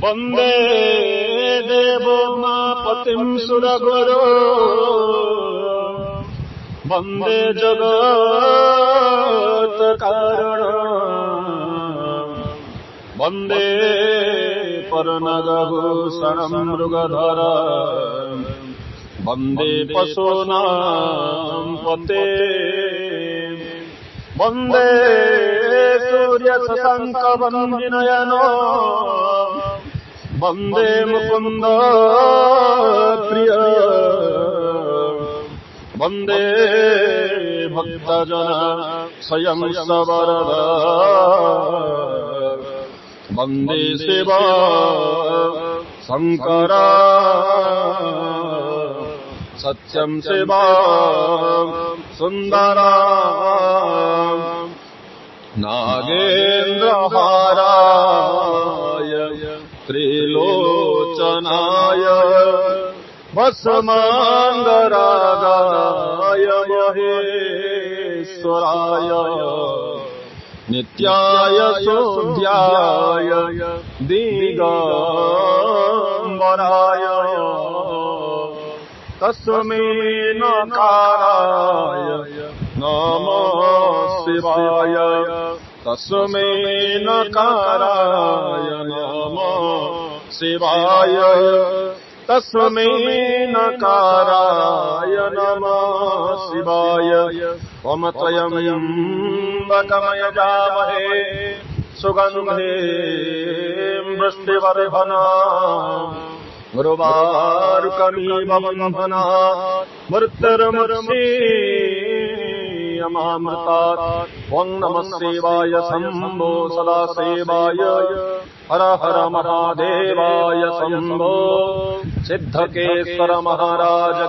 वंदे देवोमापतिं सुरगुरो वंदे जगत्कारणं वंदे परनगभूषणं मृगधरं वंदे पशूनां पते वंदे सूर्यशशाङ्कवन्दिनयनो वंदे मुकुंद प्रिय वंदे भक्तजन स्वयं सवरद वंदे शिव शंकर सत्यं शिव सुंदर नागेन्द्रहाराय त्रिलोचनाय वसमांगरागाय महेश्वराय नित्याय शुद्ध्याय दिगंबराय तस्मै नकाराय नमः शिवाय तस्मै नकाराय नमः शिवाय तस्मै नकाराय नमः शिवाय त्र्यम्बकमयजामहे सुगन्धे वृष्टिवर्धनम् गुरुवारुकमिव बन्धनात् मृत्युर्मुक्षीयमामृतात् ॐ नमः शिवाय शम्भो सदाशिवाय हर हर महादेवाय शम्भो सिद्धकेश्वर महाराज